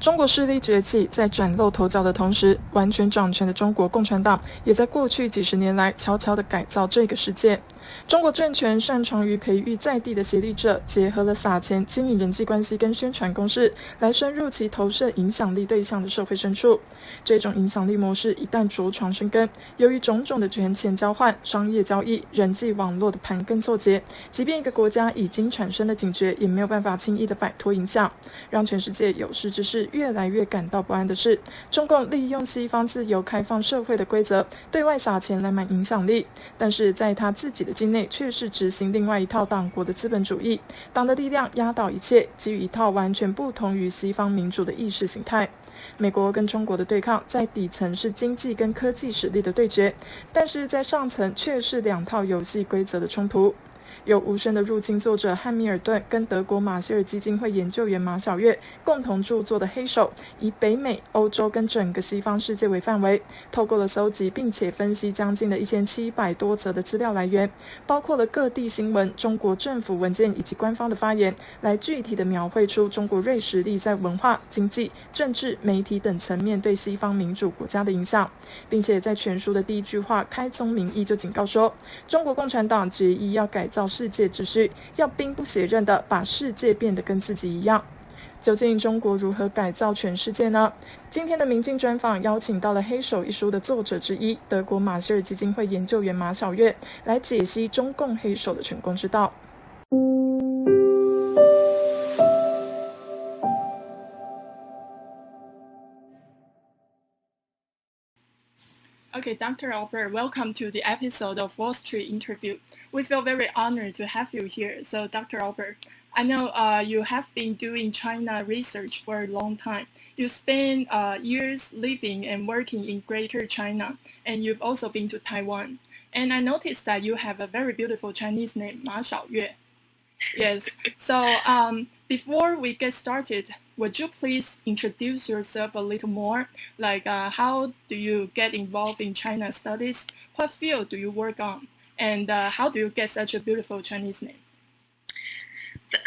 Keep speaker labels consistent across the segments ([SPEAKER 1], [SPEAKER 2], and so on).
[SPEAKER 1] 中国势力崛起，在崭露头角的同时，完全掌权的中国共产党也在过去几十年来悄悄地改造这个世界。中国政权擅长于培育在地的协力者，结合了撒钱、经营人际关系跟宣传攻势，来深入其投射影响力对象的社会深处。这种影响力模式一旦着床生根，由于种种的权钱交换、商业交易、人际网络的盘根错节，即便一个国家已经产生了警觉，也没有办法轻易的摆脱影响。让全世界有识之士越来越感到不安的是，中共利用西方自由开放社会的规则，对外撒钱来买影响力，但是在他自己的境内却是执行另外一套党国的资本主义，党的力量压倒一切，基于一套完全不同于西方民主的意识形态。美国跟中国的对抗在底层是经济跟科技实力的对决，但是在上层却是两套游戏规则的冲突。由无声的入侵作者汉密尔顿跟德国马歇尔基金会研究员马晓月共同著作的《黑手》，以北美、欧洲跟整个西方世界为范围，透过了搜集并且分析将近的1700多则的资料来源，包括了各地新闻、中国政府文件以及官方的发言，来具体的描绘出中国锐实力在文化、经济、政治、媒体等层面对西方民主国家的影响，并且在全书的第一句话开宗明义就警告说，中国共产党决意要改造世界秩序，要兵不血刃地把世界变得跟自己一样。究竟中国如何改造全世界呢？今天的明镜专访邀请到了《黑手》一书的作者之一，德国马歇尔基金会研究员马晓月，来解析中共黑手的成功之道。
[SPEAKER 2] Okay, Dr. Albert, welcome to the episode of Wall Street Interview. We feel very honored to have you here. So, Dr. Albert, I know you have been doing China research for a long time. You spent years living and working in Greater China, and you've also been to Taiwan. And I noticed that you have a very beautiful Chinese name, Ma Xiaoyue. Yes. So, before we get started, would you please introduce yourself a little more? Like, how do you get involved in China studies? What field do you work on? And how do you get such a beautiful Chinese name?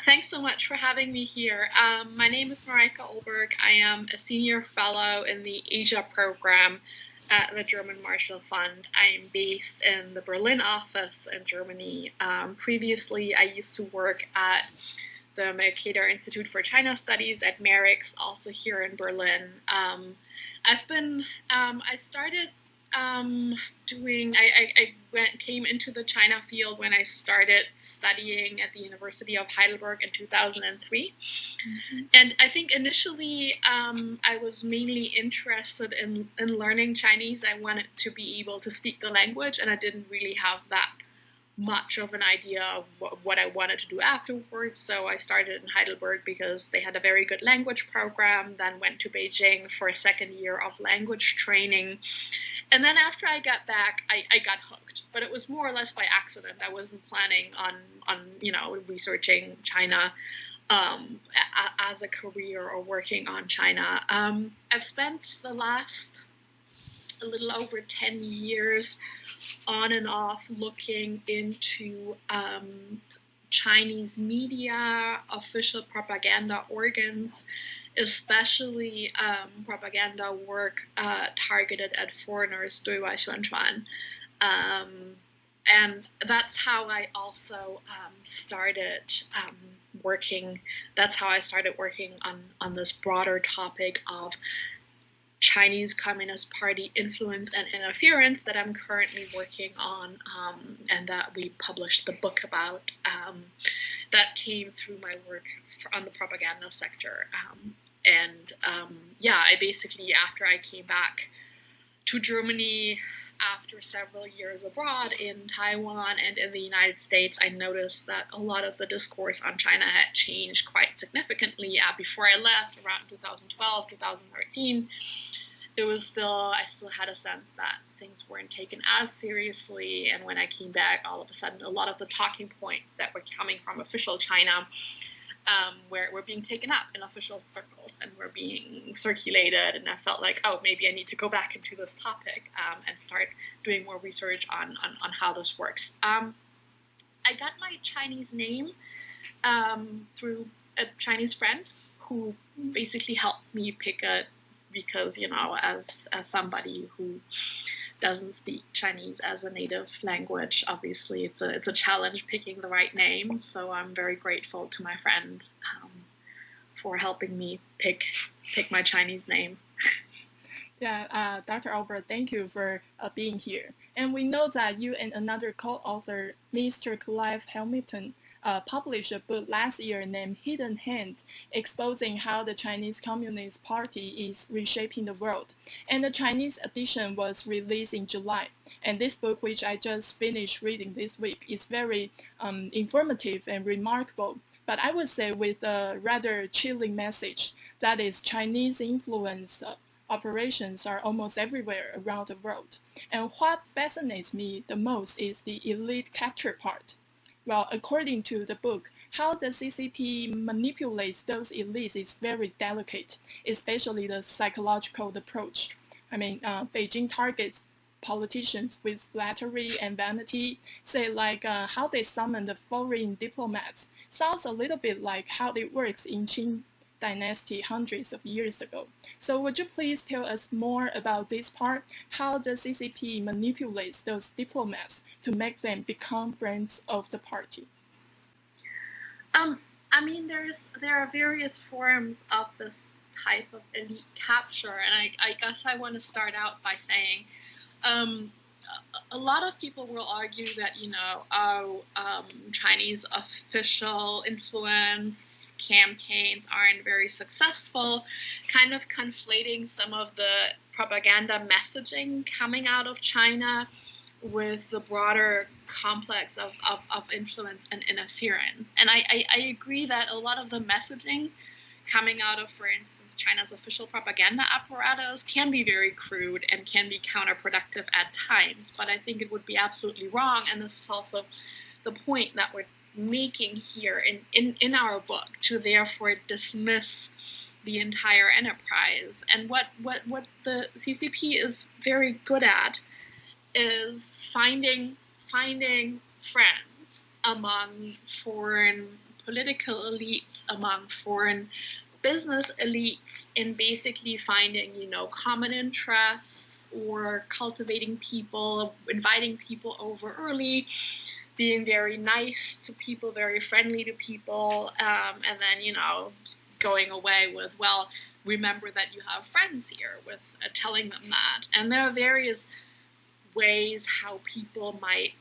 [SPEAKER 3] Thanks so much for having me here. My name is Mareike Olberg. I am a senior fellow in the Asia program at the German Marshall Fund. I am based in the Berlin office in Germany. Previously, I used to work at the Mercator Institute for China Studies at MERIX, also here in Berlin. I came into the China field when I started studying at the University of Heidelberg in 2003. Mm-hmm. And I think initially I was mainly interested in learning Chinese. I wanted to be able to speak the language, and I didn't really have that much of an idea of what I wanted to do afterwards. So I started in Heidelberg because they had a very good language program, then went to Beijing for a second year of language training. And then after I got back, I got hooked, but it was more or less by accident. I wasn't planning on researching China as a career or working on China. I've spent the last a little over 10 years on and off looking into Chinese media, official propaganda organs, especially propaganda work targeted at foreigners, 对外宣传. And that's how I also started working. That's how I started working on this broader topic of Chinese Communist Party influence and interference that I'm currently working on, and that we published the book about. That came through my work on the propaganda sector. I basically, after I came back to Germany after several years abroad in Taiwan and in the United States, I noticed that a lot of the discourse on China had changed quite significantly. Before I left, around 2012, 2013, I still had a sense that things weren't taken as seriously. And when I came back, all of a sudden, a lot of the talking points that were coming from official China were being taken up in official circles and were being circulated. And I felt like, maybe I need to go back into this topic and start doing more research on how this works. I got my Chinese name through a Chinese friend who basically helped me pick it, because, you know, as somebody who doesn't speak Chinese as a native language, obviously it's a challenge picking the right name. So I'm very grateful to my friend for helping me pick my Chinese name.
[SPEAKER 2] Yeah, Dr. Albert, thank you for being here. And we know that you and another co-author, Mr. Clive Hamilton, published a book last year named Hidden Hand, exposing how the Chinese Communist Party is reshaping the world. And the Chinese edition was released in July. And this book, which I just finished reading this week, is very informative and remarkable. But I would say with a rather chilling message, that is, Chinese influence operations are almost everywhere around the world. And what fascinates me the most is the elite capture part. Well, according to the book, how the CCP manipulates those elites is very delicate, especially the psychological approach. I mean, Beijing targets politicians with flattery and vanity, say like how they summon the foreign diplomats. Sounds a little bit like how it works in Qing Dynasty hundreds of years ago. So would you please tell us more about this part, how the CCP manipulates those diplomats to make them become friends of the party?
[SPEAKER 3] I mean, there are various forms of this type of elite capture, and I guess I want to start out by saying a lot of people will argue that, you know, Chinese official influence campaigns aren't very successul, kind of conflating some of the propaganda messaging coming out of China with the broader complex of influence and interference. And I agree that a lot of the messaging coming out of, for instance, China's official propaganda apparatus can be very crude and can be counterproductive at times. But I think it would be absolutely wrong, and this is also the point that we're making here in our book, to therefore dismiss the entire enterprise. And what the CCP is very good at is finding friends among foreign political elites, among foreign business elites, in basically finding, you know, common interests, or cultivating people, inviting people over early, being very nice to people, very friendly to people, and then, you know, going away with, well, remember that you have friends here, with telling them that. And there are various ways how people might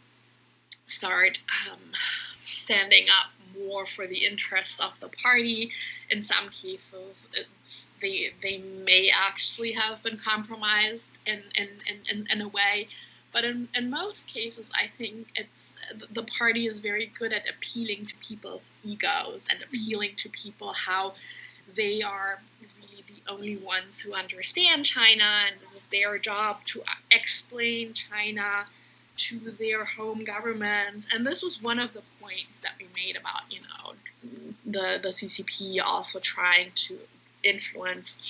[SPEAKER 3] start standing up more for the interests of the party. In some cases, they may actually have been compromised in a way. But in most cases, I think the party is very good at appealing to people's egos and appealing to people how they are really the only ones who understand China, and it is their job to explain China to their home governments. And this was one of the points that we made about, you know, the CCP also trying to influence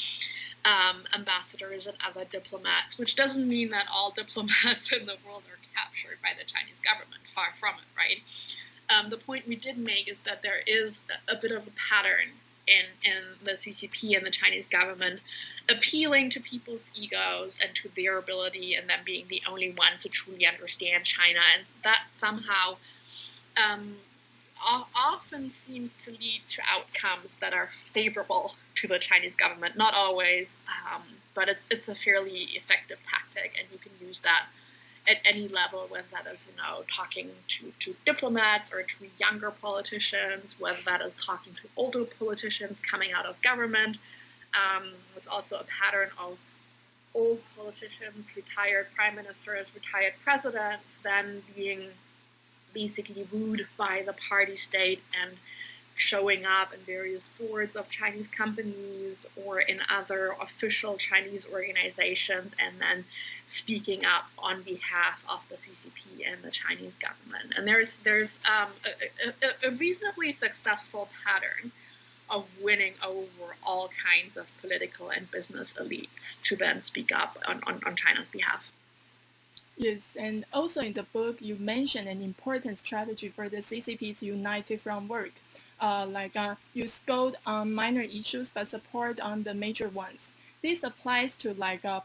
[SPEAKER 3] ambassadors and other diplomats, which doesn't mean that all diplomats in the world are captured by the Chinese government. Far from it, right? The point we did make is that there is a bit of a pattern in the CCP and the Chinese government appealing to people's egos and to their ability, and them being the only ones who truly understand China. And that somehow often seems to lead to outcomes that are favorable to the Chinese government. Not always, but it's a fairly effective tactic, and you can use that at any level, whether that is, you know, talking to diplomats or to younger politicians, whether that is talking to older politicians coming out of government. There's also a pattern of old politicians, retired prime ministers, retired presidents, then being basically wooed by the party state and showing up in various boards of Chinese companies or in other official Chinese organizations, and then speaking up on behalf of the CCP and the Chinese government. And there's a reasonably successful pattern of winning over all kinds of political and business elites to then speak up on China's behalf.
[SPEAKER 2] Yes, and also in the book, you mentioned an important strategy for the CCP's united front work, you scold on minor issues but support on the major ones. This applies to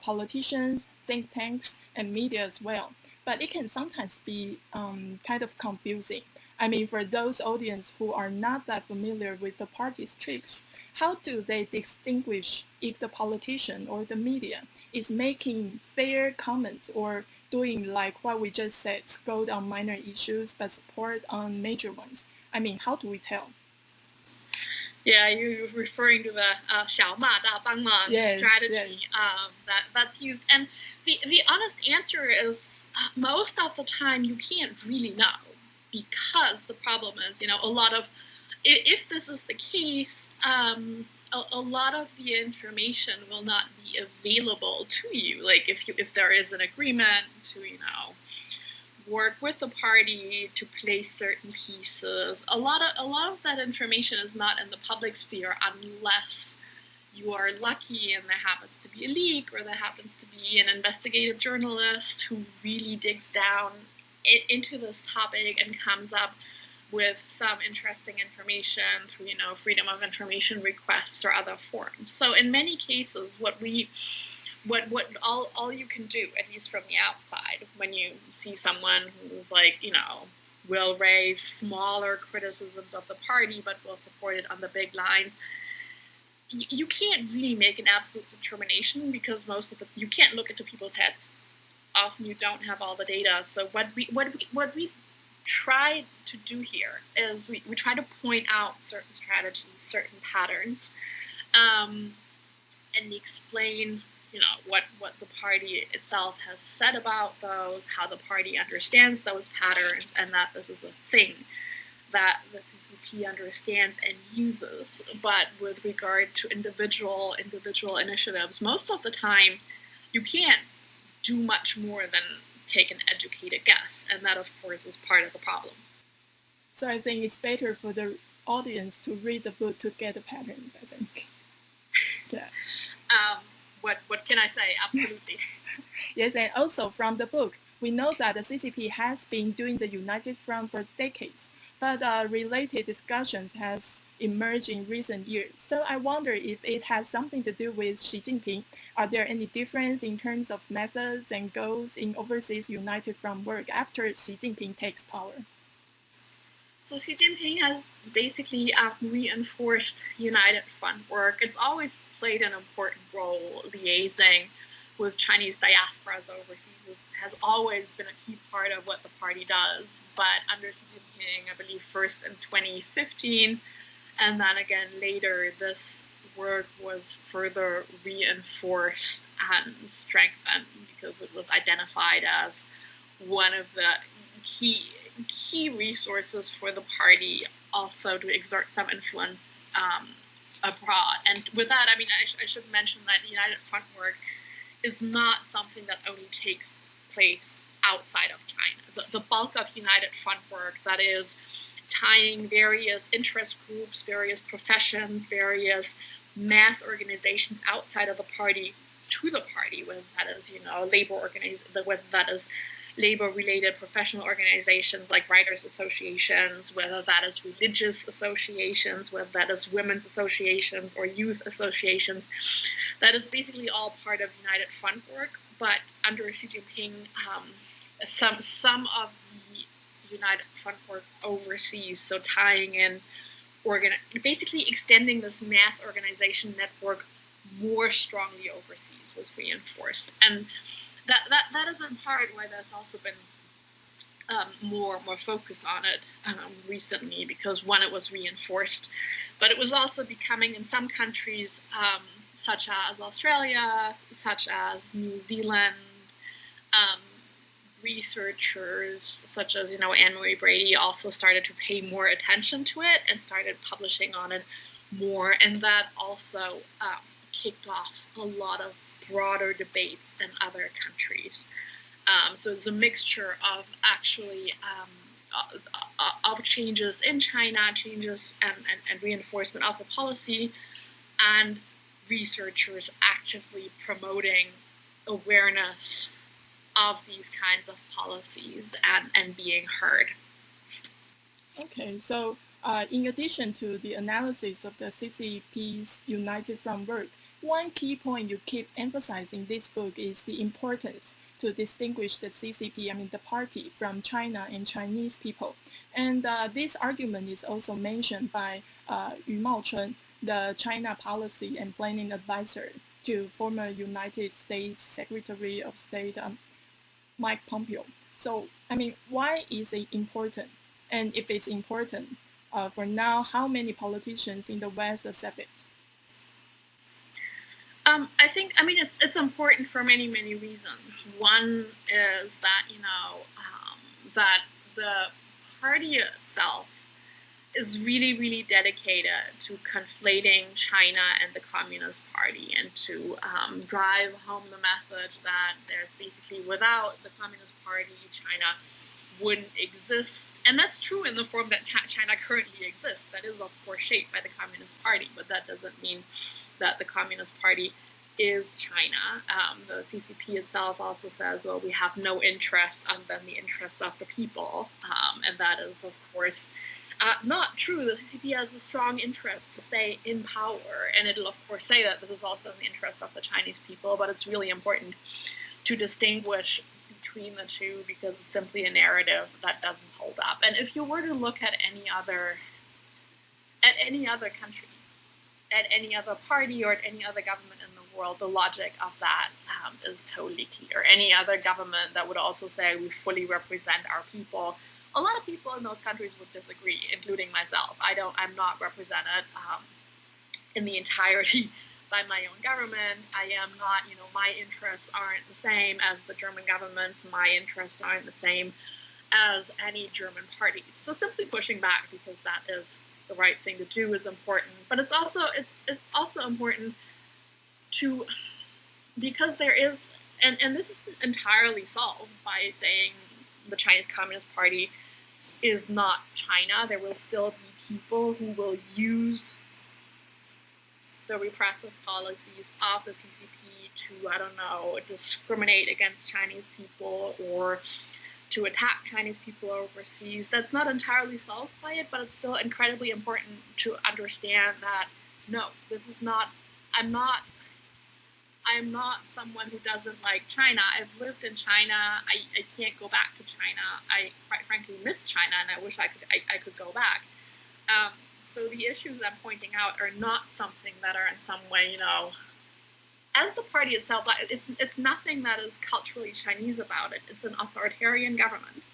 [SPEAKER 2] politicians, think tanks, and media as well. But it can sometimes be kind of confusing. I mean, for those audience who are not that familiar with the party's tricks, how do they distinguish if the politician or the media is making fair comments or doing like what we just said, scold on minor issues but support on major ones? I mean, how do we tell?
[SPEAKER 3] Yeah, you're referring to the 小骂大帮忙 strategy.
[SPEAKER 2] Yes.
[SPEAKER 3] That's used. And the honest answer is most of the time you can't really know, because the problem is, a lot of, if this is the case, a lot of the information will not be available to you. Like if there is an agreement to, work with the party to place certain pieces, a lot of that information is not in the public sphere unless you are lucky and there happens to be a leak or there happens to be an investigative journalist who really digs down into this topic and comes up with some interesting information through, freedom of information requests or other forms. So in many cases, what all you can do, at least from the outside, when you see someone who's will raise smaller criticisms of the party but will support it on the big lines, you can't really make an absolute determination because you can't look into people's heads. Often you don't have all the data. So what we try to do here is we try to point out certain strategies, certain patterns, and explain, what the party itself has said about those, how the party understands those patterns, and that this is a thing that the CCP understands and uses. But with regard to individual initiatives, most of the time you can't do much more than take an educated guess, and that of course is part of the problem.
[SPEAKER 2] So I think it's better for the audience to read the book to get the patterns, I think. Yeah.
[SPEAKER 3] What can I say? Absolutely.
[SPEAKER 2] Yes, and also from the book, we know that the CCP has been doing the United Front for decades, but related discussions has emerged in recent years. So I wonder if it has something to do with Xi Jinping. Are there any difference in terms of methods and goals in overseas United Front work after Xi Jinping takes power?
[SPEAKER 3] So Xi Jinping has basically reinforced United Front work. It's always played an important role liaising with Chinese diasporas overseas. Has always been a key part of what the party does. But under Xi Jinping, I believe first in 2015, and then again later, this work was further reinforced and strengthened because it was identified as one of the key resources for the party also to exert some influence abroad. And with that, I mean, I should mention that the United Front work is not something that only takes place outside of China. The bulk of United Front work, that is tying various interest groups, various professions, various mass organizations outside of the party to the party, whether that is, whether that is labor-related professional organizations like writers' associations, whether that is religious associations, whether that is women's associations or youth associations. That is basically all part of United Front work. But under Xi Jinping, some of the United Front work overseas, so tying in, basically extending this mass organization network more strongly overseas was reinforced. And that is in part why there's also been more focus on it recently, because one, it was reinforced, but it was also becoming in some countries such as Australia, such as New Zealand, researchers such as Anne-Marie Brady also started to pay more attention to it and started publishing on it more, and that also kicked off a lot of broader debates in other countries. So it's a mixture of actually of changes in China, changes and reinforcement of the policy, and researchers actively promoting awareness of these kinds of policies and being heard.
[SPEAKER 2] Okay, so in addition to the analysis of the CCP's United Front work, one key point you keep emphasizing in this book is the importance to distinguish the CCP, the party, from China and Chinese people. And this argument is also mentioned by Yu Maochun, the China Policy and Planning Advisor to former United States Secretary of State Mike Pompeo. So, why is it important? And if it's important, for now, how many politicians in the West accept it?
[SPEAKER 3] I think, it's important for many, many reasons. One is that, that the party itself is really, really dedicated to conflating China and the Communist Party and to drive home the message that there's basically, without the Communist Party, China wouldn't exist. And that's true in the form that China currently exists. That is, of course, shaped by the Communist Party, but that doesn't mean that the Communist Party is China. The CCP itself also says, well, we have no interests other than the interests of the people. And that is, of course, not true. The CCP has a strong interest to stay in power. And it'll, of course, say that this is also in the interest of the Chinese people. But it's really important to distinguish between the two because it's simply a narrative that doesn't hold up. And if you were to look at any other country, at any other party or at any other government in the world, the logic of that is totally clear. Any other government that would also say we fully represent our people. A lot of people in those countries would disagree, including myself. I'm not represented in the entirety by my own government. I am not, my interests aren't the same as the German government's. My interests aren't the same as any German parties. So simply pushing back because that is the right thing to do is important. But it's also important to, because there is, and this isn't entirely solved by saying the Chinese Communist Party is not China. There will still be people who will use the repressive policies of the CCP to, discriminate against Chinese people or to attack Chinese people overseas. That's not entirely solved by it, but it's still incredibly important to understand that, no, this is not, I'm not someone who doesn't like China. I've lived in China. I can't go back to China. I quite frankly miss China, and I wish I could go back. So the issues I'm pointing out are not something that are in some way, as the party itself, it's nothing that is culturally Chinese about it. It's an authoritarian government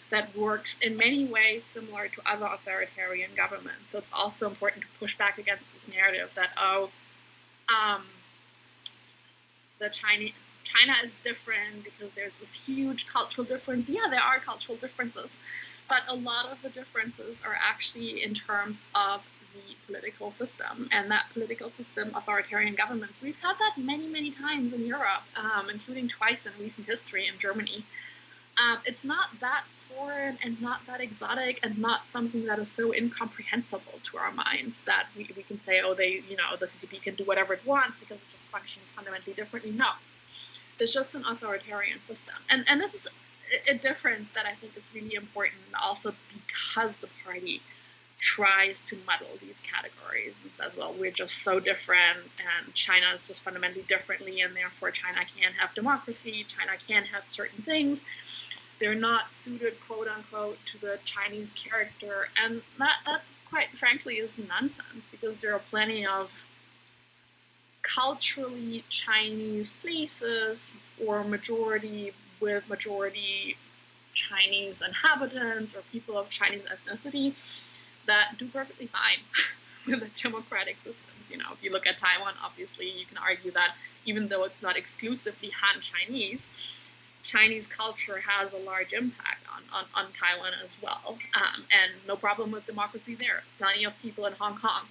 [SPEAKER 3] that works in many ways similar to other authoritarian governments. So it's also important to push back against this narrative that, China is different because there's this huge cultural difference. Yeah, there are cultural differences, but a lot of the differences are actually in terms of the political system, and that political system, authoritarian governments, we've had that many, many times in Europe, including twice in recent history in Germany. It's not that foreign and not that exotic and not something that is so incomprehensible to our minds that we can say, the CCP can do whatever it wants because it just functions fundamentally differently. No, it's just an authoritarian system. And this is a difference that I think is really important also because the party tries to muddle these categories and says, well, we're just so different and China is just fundamentally differently and therefore China can't have democracy, China can't have certain things. They're not suited, quote unquote, to the Chinese character. And that quite frankly is nonsense because there are plenty of culturally Chinese places or majority Chinese inhabitants or people of Chinese ethnicity that do perfectly fine with the democratic systems. If you look at Taiwan, obviously you can argue that even though it's not exclusively Han Chinese, Chinese culture has a large impact on Taiwan as well. And no problem with democracy there. Plenty of people in Hong Kong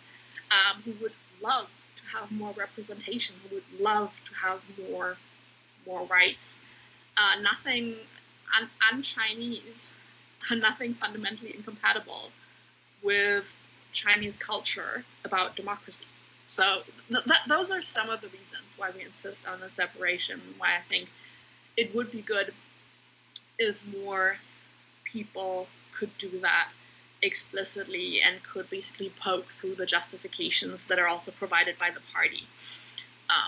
[SPEAKER 3] who would love to have more representation, who would love to have more rights. Nothing un-Chinese, nothing fundamentally incompatible with Chinese culture about democracy. So those are some of the reasons why we insist on the separation, why I think it would be good if more people could do that explicitly and could basically poke through the justifications that are also provided by the party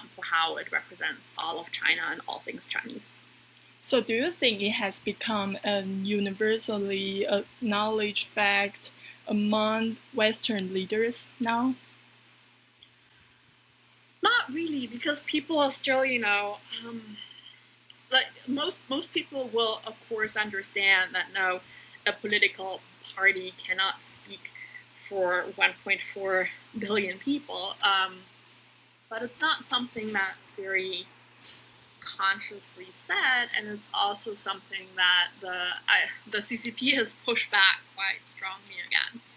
[SPEAKER 3] for how it represents all of China and all things Chinese.
[SPEAKER 2] So do you think it has become a universally acknowledged fact among Western leaders now?
[SPEAKER 3] Not really, because people are still, like most people will, of course, understand that no, a political party cannot speak for 1.4 billion people, but it's not something that's very consciously said, and it's also something that the CCP has pushed back quite strongly against.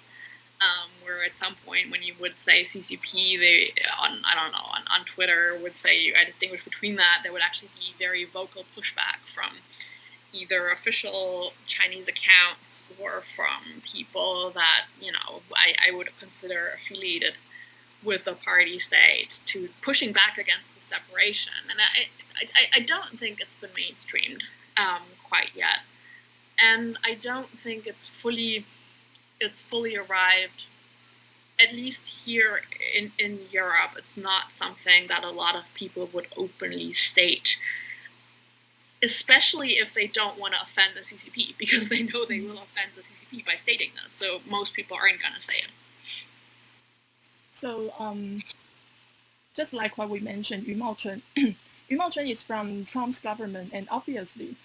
[SPEAKER 3] Where at some point when you would say CCP, they on Twitter would say I distinguish between that. There would actually be very vocal pushback from either official Chinese accounts or from people that I would consider affiliated with the party state to pushing back against the separation. And I don't think it's been mainstreamed quite yet, and I don't think it's fully arrived. At least here in Europe, it's not something that a lot of people would openly state, especially if they don't want to offend the CCP, because they know they will offend the CCP by stating this. So most people aren't going to say it.
[SPEAKER 2] So just like what we mentioned, Yu Maochun, Yu Maochun is from Trump's government, and obviously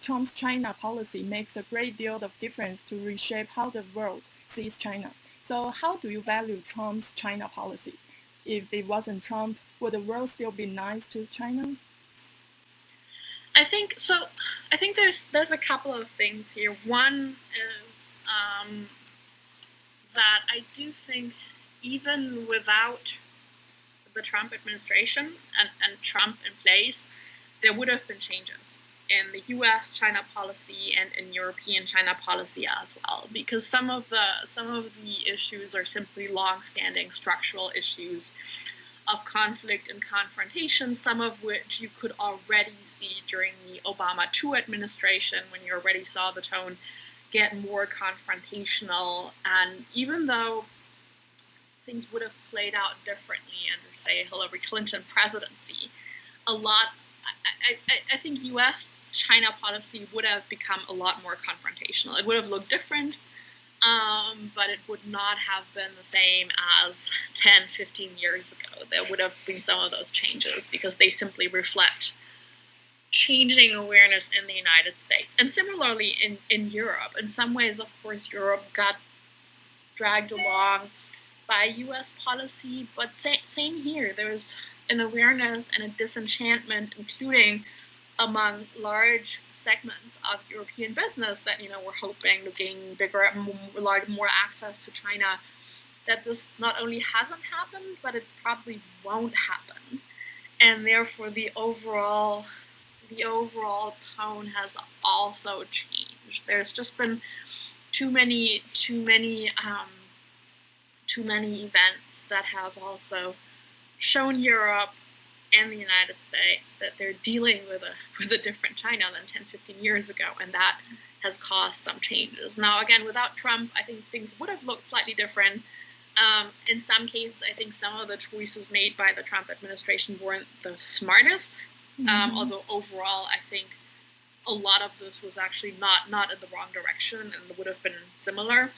[SPEAKER 2] Trump's China policy makes a great deal of difference to reshape how the world sees China. So how do you value Trump's China policy? If it wasn't Trump, would the world still be nice to China?
[SPEAKER 3] I think so. I think there's a couple of things here. One is that I do think even without the Trump administration and Trump in place, there would have been changes in the U.S. China policy and in European China policy as well, because some of the issues are simply long-standing structural issues of conflict and confrontation, some of which you could already see during the Obama II administration, when you already saw the tone get more confrontational. And even though things would have played out differently under, say, Hillary Clinton presidency, I think U.S. China policy would have become a lot more confrontational. It would have looked different, but it would not have been the same as 10, 15 years ago. There would have been some of those changes because they simply reflect changing awareness in the United States. And similarly in Europe. In some ways, of course, Europe got dragged along by U.S. policy, but same here. There's an awareness and a disenchantment, including among large segments of European business that we're hoping to gain more access to China, that this not only hasn't happened, but it probably won't happen, and therefore the overall tone has also changed. There's just been too many events that have also shown Europe and the United States that they're dealing with a different China than 10, 15 years ago, and that has caused some changes. Now, again, without Trump, I think things would have looked slightly different. In some cases, I think some of the choices made by the Trump administration weren't the smartest, although overall, I think a lot of this was actually not in the wrong direction and would have been similar.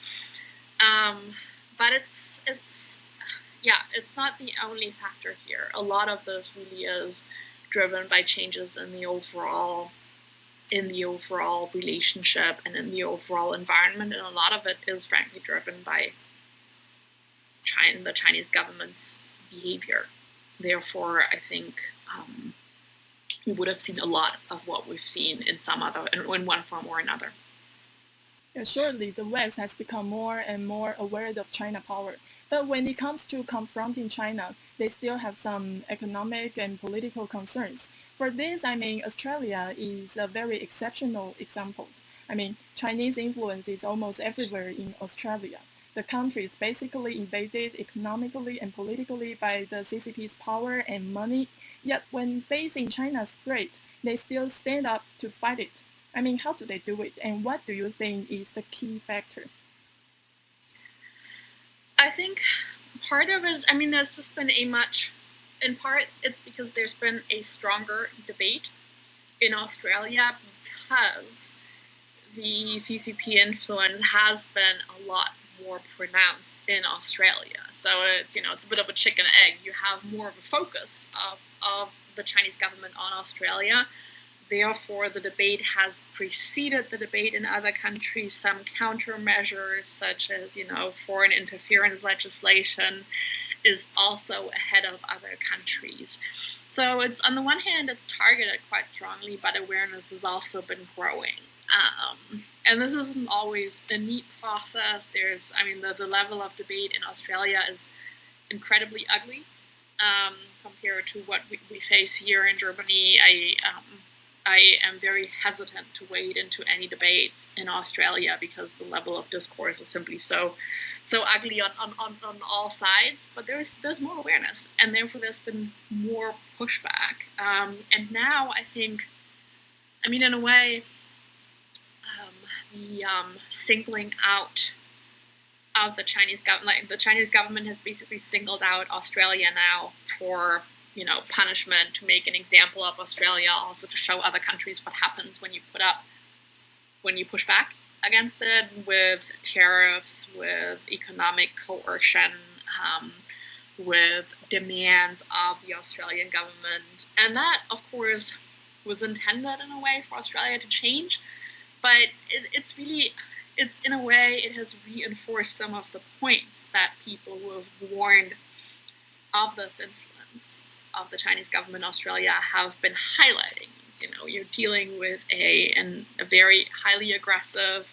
[SPEAKER 3] But it's not the only factor here. A lot of this really is driven by changes in the overall relationship and in the overall environment, and a lot of it is frankly driven by the Chinese government's behavior. Therefore, I think we would have seen a lot of what we've seen in one form or another.
[SPEAKER 2] Yeah, surely the West has become more and more aware of China power. But when it comes to confronting China, they still have some economic and political concerns. For this, Australia is a very exceptional example. Chinese influence is almost everywhere in Australia. The country is basically invaded economically and politically by the CCP's power and money. Yet when facing China's threat, they still stand up to fight it. I mean, how do they do it? And what do you think is the key factor?
[SPEAKER 3] I think part of it, I mean, there's just been in part, it's because there's been a stronger debate in Australia because the CCP influence has been a lot more pronounced in Australia. So it's a bit of a chicken egg. You have more of a focus of the Chinese government on Australia. Therefore, the debate has preceded the debate in other countries. Some countermeasures, such as, foreign interference legislation, is also ahead of other countries. So it's, on the one hand, it's targeted quite strongly, but awareness has also been growing. And this isn't always a neat process. The level of debate in Australia is incredibly ugly compared to what we face here in Germany. I am very hesitant to wade into any debates in Australia because the level of discourse is simply so ugly on all sides. But there's more awareness, and therefore there's been more pushback. And now I think, in a way, the singling out of the Chinese government, the Chinese government has basically singled out Australia now for punishment, to make an example of Australia, also to show other countries what happens when you push back against it with tariffs, with economic coercion, with demands of the Australian government. And that, of course, was intended in a way for Australia to change, but it's in a way, it has reinforced some of the points that people who have warned of this influence of the Chinese government in Australia have been highlighting. You're dealing with a very highly aggressive,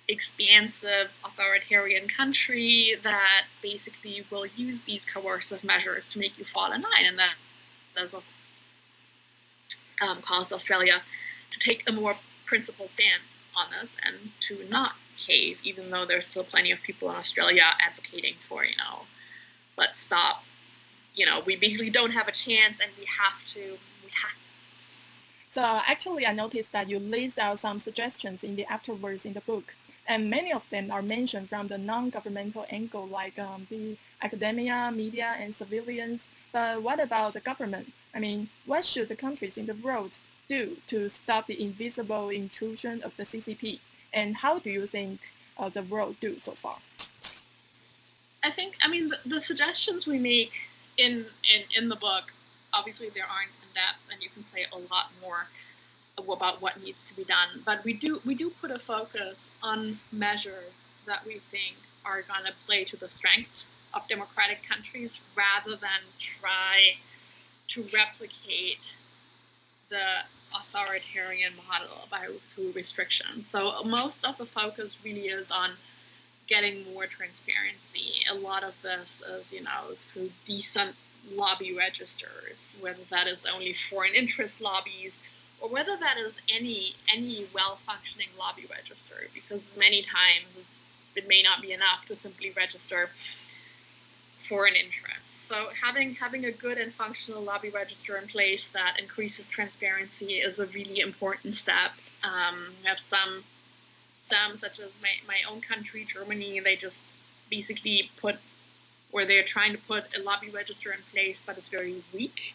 [SPEAKER 3] expansive, authoritarian country that basically will use these coercive measures to make you fall in line, and that has caused Australia to take a more principled stance on this and to not cave, even though there's still plenty of people in Australia advocating for, let's stop. We basically don't have a chance, and we have to.
[SPEAKER 2] So actually, I noticed that you list out some suggestions in the afterwards in the book, and many of them are mentioned from the non-governmental angle, like the academia, media, and civilians. But what about the government? What should the countries in the world do to stop the invisible intrusion of the CCP? And how do you think the world do so far?
[SPEAKER 3] I think, the suggestions we make in the book, obviously they aren't in depth, and you can say a lot more about what needs to be done. But we do put a focus on measures that we think are going to play to the strengths of democratic countries, rather than try to replicate the authoritarian model through restrictions. So most of the focus really is on getting more transparency. A lot of this is, through decent lobby registers, whether that is only foreign interest lobbies or whether that is any well-functioning lobby register, because many times it may not be enough to simply register foreign interests. So having a good and functional lobby register in place that increases transparency is a really important step. We have some such as my own country, Germany, they just basically they're trying to put a lobby register in place, but it's very weak,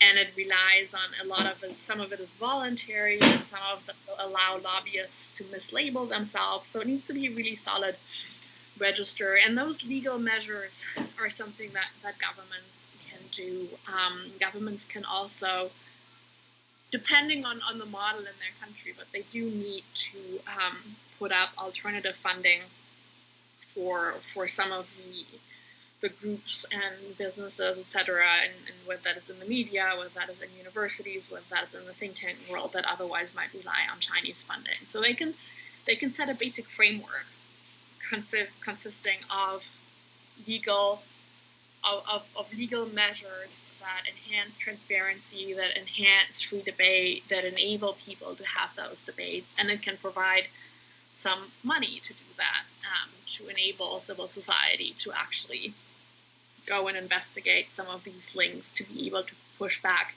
[SPEAKER 3] and it relies on a lot of it. Some of it is voluntary, and some of it will allow lobbyists to mislabel themselves. So it needs to be a really solid register, and those legal measures are something that governments can do. Governments can also, depending on the model in their country, but they do need to put up alternative funding for some of the groups and businesses, etc., and whether that is in the media, whether that is in universities, whether that's in the think tank world that otherwise might rely on Chinese funding. So they can set a basic framework consisting of legal measures that enhance transparency, that enhance free debate, that enable people to have those debates, and it can provide some money to do that, to enable civil society to actually go and investigate some of these links, to be able to push back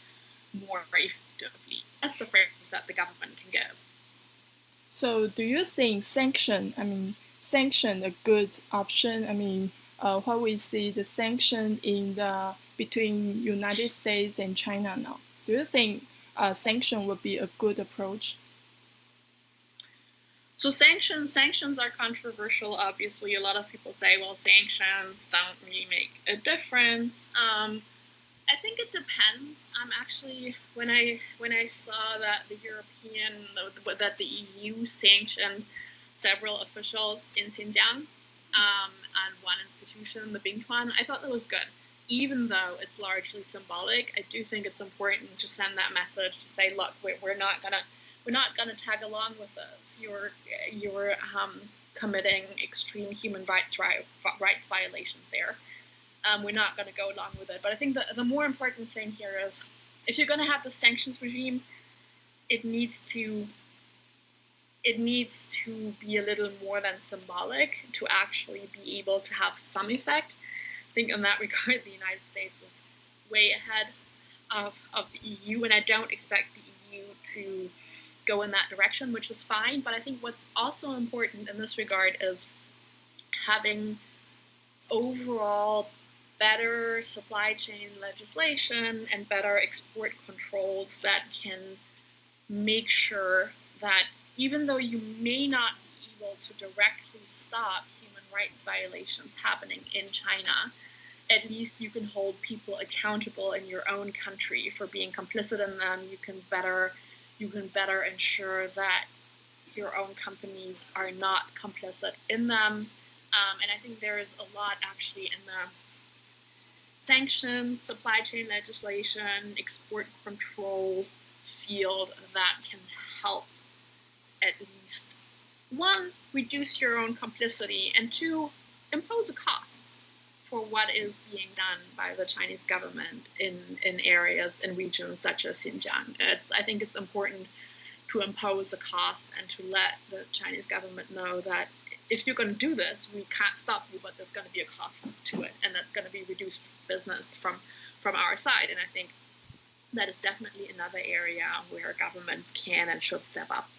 [SPEAKER 3] more effectively. That's the framework that the government can give.
[SPEAKER 2] So do you think sanction a good option? What we see the sanction between United States and China now. Do you think sanction would be a good approach?
[SPEAKER 3] So sanctions are controversial. Obviously, a lot of people say, well, sanctions don't really make a difference. I think it depends. Actually, when I saw that the EU sanctioned several officials in Xinjiang and one institution, the Bingtuan, I thought that was good. Even though it's largely symbolic, I do think it's important to send that message to say, look, we're not gonna tag along with this. You're committing extreme human rights violations there. We're not going to go along with it. But I think the more important thing here is, if you're going to have the sanctions regime, it needs to be a little more than symbolic to actually be able to have some effect. I think in that regard, the United States is way ahead of the EU, and I don't expect the EU to go in that direction, which is fine. But I think what's also important in this regard is having overall better supply chain legislation and better export controls that can make sure that even though you may not be able to directly stop human rights violations happening in China, at least you can hold people accountable in your own country for being complicit in them. You can better ensure that your own companies are not complicit in them. And I think there is a lot actually in the sanctions, supply chain legislation, export control field that can help at least, one, reduce your own complicity, and two, impose a cost for what is being done by the Chinese government in areas and regions such as Xinjiang. I think it's important to impose a cost and to let the Chinese government know that if you're going to do this, we can't stop you, but there's going to be a cost to it, and that's going to be reduced business from our side. And I think that is definitely another area where governments can and should step up.